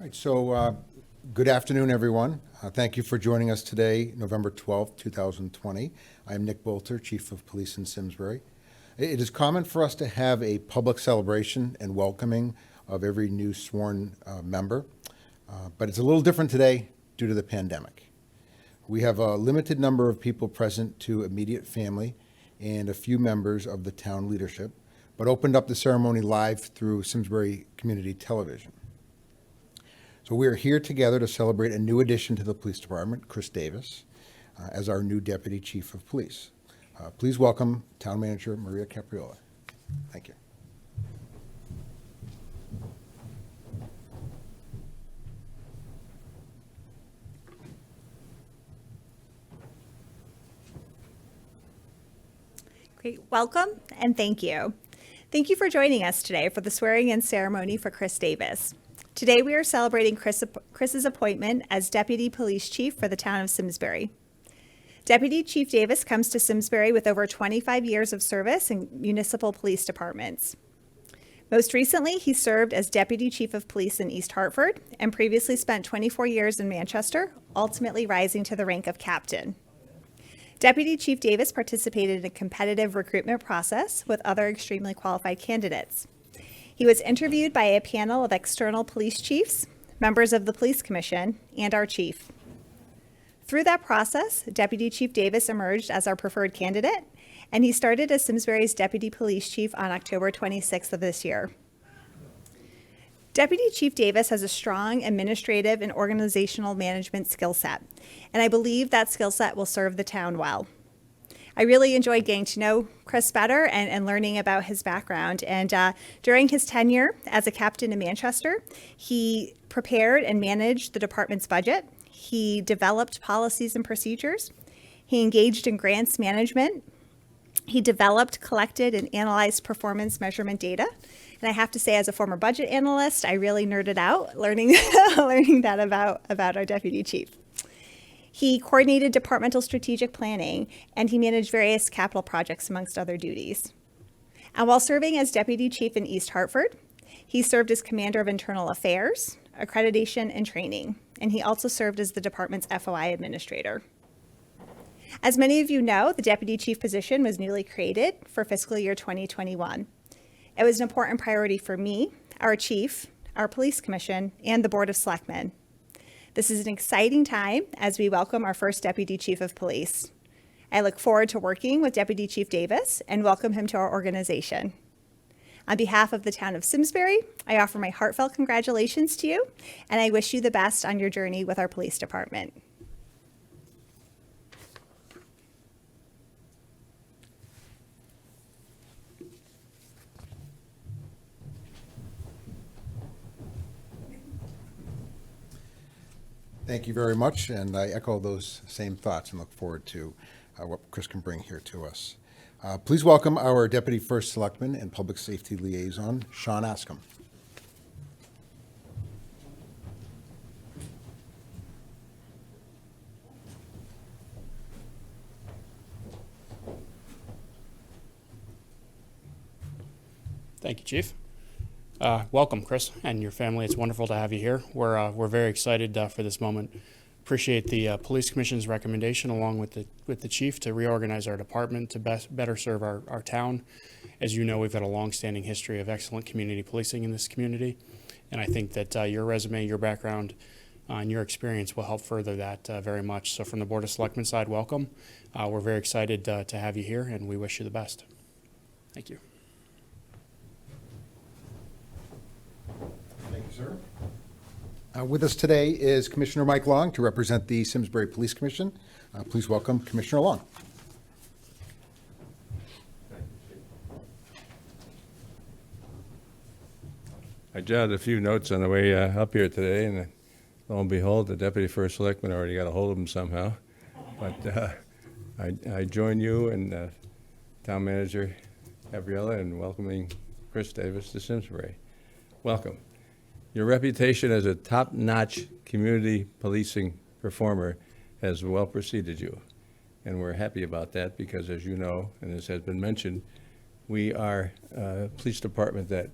Right, so good afternoon, everyone. Thank you for joining us today, November 12th, 2020. I am Nick Bolter, Chief of Police in Simsbury. It is common for us to have a public celebration and welcoming of every new sworn member, but it's a little different today due to the pandemic. We have a limited number of people present to immediate family and a few members of the town leadership, but opened up the ceremony live through Simsbury Community Television. So we are here together to celebrate a new addition to the police department, Chris Davis, as our new Deputy Chief of Police. Please welcome Town Manager Maria Capriola. Thank you. Great. Welcome and thank you. Thank you for joining us today for the swearing-in ceremony for Chris Davis. Today we are celebrating Chris's appointment as Deputy Police Chief for the town of Simsbury. Deputy Chief Davis comes to Simsbury with over 25 years of service in municipal police departments. Most recently, he served as Deputy Chief of Police in East Hartford and previously spent 24 years in Manchester, ultimately rising to the rank of captain. Deputy Chief Davis participated in a competitive recruitment process with other extremely qualified candidates. He was interviewed by a panel of external police chiefs, members of the Police Commission, and our chief. Through that process, Deputy Chief Davis emerged as our preferred candidate, and he started as Simsbury's Deputy Police Chief on October 26th of this year. Deputy Chief Davis has a strong administrative and organizational management skill set, and I believe that skill set will serve the town well. I really enjoyed getting to know Chris better and learning about his background. And during his tenure as a captain in Manchester, he prepared and managed the department's budget. He developed policies and procedures. He engaged in grants management. He developed, collected, and analyzed performance measurement data. And I have to say, as a former budget analyst, I really nerded out learning that about our deputy chief. He coordinated departmental strategic planning, and he managed various capital projects, amongst other duties. And while serving as deputy chief in East Hartford, he served as commander of internal affairs, accreditation, and training. And he also served as the department's FOI administrator. As many of you know, the deputy chief position was newly created for fiscal year 2021. It was an important priority for me, our chief, our police commission, and the Board of Selectmen. This is an exciting time as we welcome our first Deputy Chief of Police. I look forward to working with Deputy Chief Davis and welcome him to our organization. On behalf of the town of Simsbury, I offer my heartfelt congratulations to you, and I wish you the best on your journey with our police department. Thank you very much, and I echo those same thoughts and look forward to what Chris can bring here to us. Please welcome our Deputy First Selectman and Public Safety Liaison, Sean Askham. Thank you, Chief. Welcome, Chris, and your family. It's wonderful to have you here. We're very excited for this moment. Appreciate the Police Commission's recommendation, along with the Chief, to reorganize our department to better serve our town. As you know, we've had a long-standing history of excellent community policing in this community, and I think that your resume, your background, and your experience will help further that very much. So from the Board of Selectmen side, welcome. We're very excited to have you here, and we wish you the best. Thank you. Thank you, sir. With us today is Commissioner Mike Long to represent the Simsbury Police Commission. Please welcome Commissioner Long. I jotted a few notes on the way up here today, and lo and behold, the Deputy First Selectman already got a hold of them somehow. But I join you and Town Manager Gabriella in welcoming Chris Davis to Simsbury. Welcome. Your reputation as a top-notch community policing performer has well preceded you, and we're happy about that because, as you know, and as has been mentioned, we are a police department that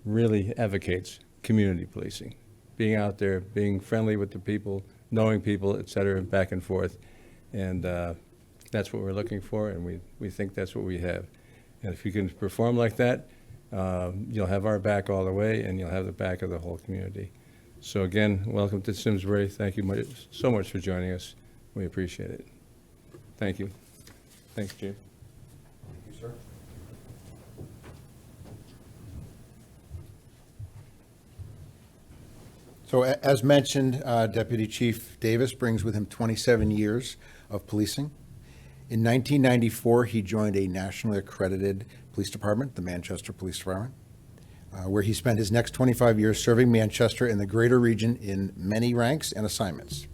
really advocates community policing. being out there, being friendly with the people, knowing people, et cetera, back and forth. And that's what we're looking for, and we think that's what we have. And if you can perform like that, you'll have our back all the way, and you'll have the back of the whole community. So again, welcome to Simsbury. Thank you so much for joining us. We appreciate it. Thank you. Thanks, Chief. Thank you, sir. So as mentioned, Deputy Chief Davis brings with him 27 years of policing. In 1994, he joined a nationally accredited police department, the Manchester Police Department, where he spent his next 25 years serving Manchester and the greater region in many ranks and assignments.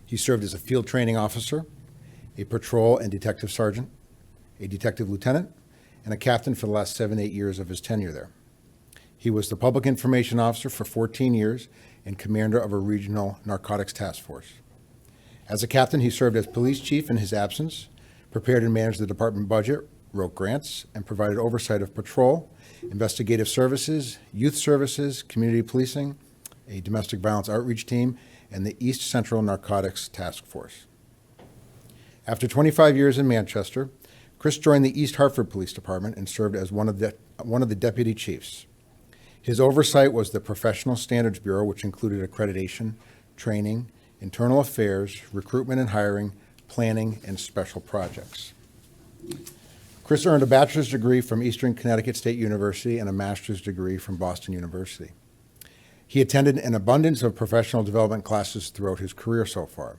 He served as a field training officer, a patrol and detective sergeant, a detective lieutenant, and a captain for the last 7-8 years of his tenure there. He was the public information officer for 14 years and commander of a regional narcotics task force. As a captain, he served as police chief in his absence, prepared and managed the department budget, wrote grants, and provided oversight of patrol, investigative services, youth services, community policing, a domestic violence outreach team, and the East Central Narcotics Task Force. After 25 years in Manchester, Chris joined the East Hartford Police Department and served as one of the deputy chiefs. His oversight was the Professional Standards Bureau, which included accreditation, training, internal affairs, recruitment and hiring, planning, and special projects. Chris earned a bachelor's degree from Eastern Connecticut State University and a master's degree from Boston University. He attended an abundance of professional development classes throughout his career so far.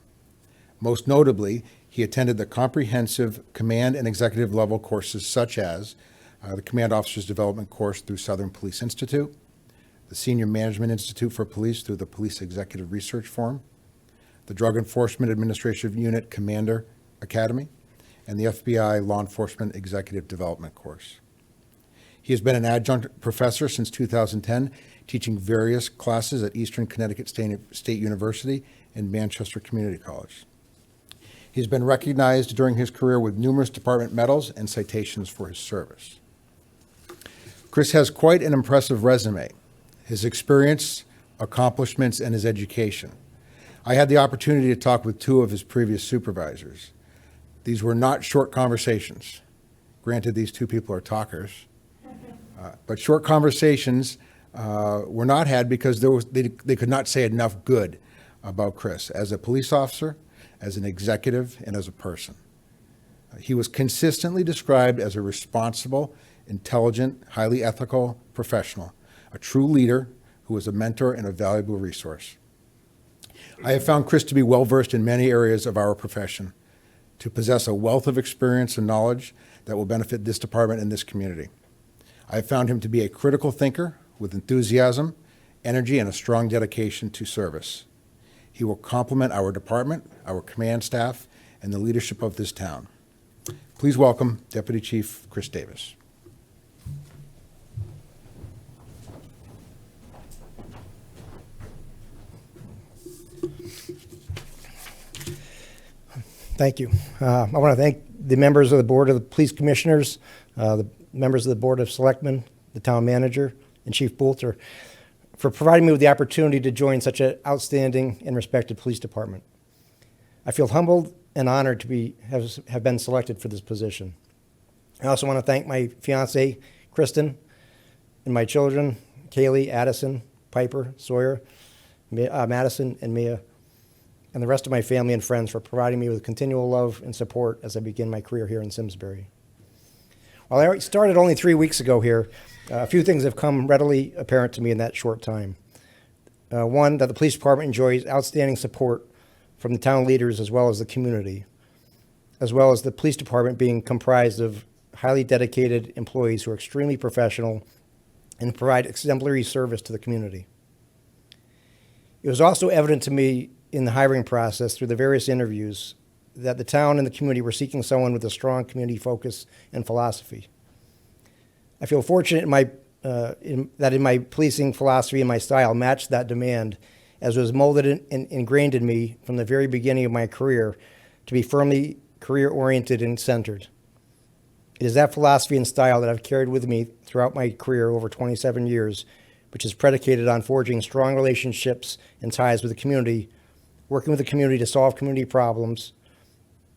Most notably, he attended the comprehensive command and executive level courses such as the Command Officers Development course through Southern Police Institute, the Senior Management Institute for Police through the Police Executive Research Forum, the Drug Enforcement Administrative Unit Commander Academy, and the FBI Law Enforcement Executive Development course. He has been an adjunct professor since 2010, teaching various classes at Eastern Connecticut State University and Manchester Community College. He's been recognized during his career with numerous department medals and citations for his service. Chris has quite an impressive resume, his experience, accomplishments, and his education. I had the opportunity to talk with 2 of his previous supervisors. These were not short conversations. Granted, these 2 people are talkers, but short conversations were not had because they could not say enough good about Chris as a police officer, as an executive, and as a person. He was consistently described as a responsible, intelligent, highly ethical professional, a true leader who was a mentor and a valuable resource. I have found Chris to be well-versed in many areas of our profession, to possess a wealth of experience and knowledge that will benefit this department and this community. I have found him to be a critical thinker with enthusiasm, energy, and a strong dedication to service. He will complement our department, our command staff, and the leadership of this town. Please welcome Deputy Chief Chris Davis. Thank you. I want to thank the members of the Board of the Police Commissioners, the members of the Board of Selectmen, the Town Manager, and Chief Boulter for providing me with the opportunity to join such an outstanding and respected police department. I feel humbled and honored to have been selected for this position. I also want to thank my fiancée, Kristen, and my children, Kaylee, Addison, Piper, Sawyer, Madison, and Mia, and the rest of my family and friends for providing me with continual love and support as I begin my career here in Simsbury. While I started only 3 weeks ago here, a few things have come readily apparent to me in that short time. One, that the police department enjoys outstanding support from the town leaders as well as the community, as well as the police department being comprised of highly dedicated employees who are extremely professional and provide exemplary service to the community. It was also evident to me in the hiring process through the various interviews that the town and the community were seeking someone with a strong community focus and philosophy. I feel fortunate that in my policing philosophy and my style matched that demand, as it was molded and ingrained in me from the very beginning of my career to be firmly career-oriented and centered. It is that philosophy and style that I've carried with me throughout my career over 27 years, which is predicated on forging strong relationships and ties with the community, working with the community to solve community problems,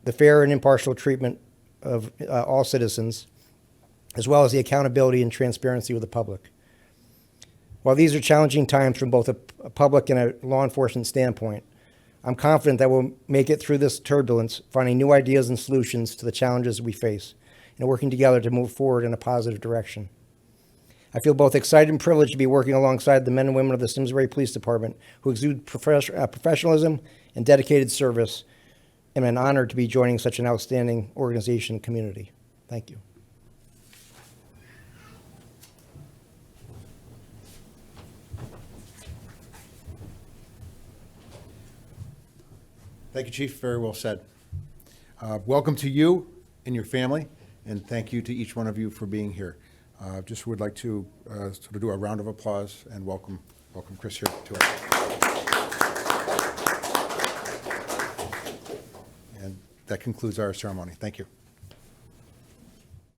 the fair and impartial treatment of all citizens, as well as the accountability and transparency with the public. While these are challenging times from both a public and a law enforcement standpoint, I'm confident that we'll make it through this turbulence, finding new ideas and solutions to the challenges we face, and working together to move forward in a positive direction. I feel both excited and privileged to be working alongside the men and women of the Simsbury Police Department who exude professionalism and dedicated service, and I'm honored to be joining such an outstanding organization and community. Thank you. Thank you, Chief. Very well said. Welcome to you and your family, and thank you to each one of you for being here. Just would like to sort of do a round of applause and welcome Chris here to us. And that concludes our ceremony. Thank you.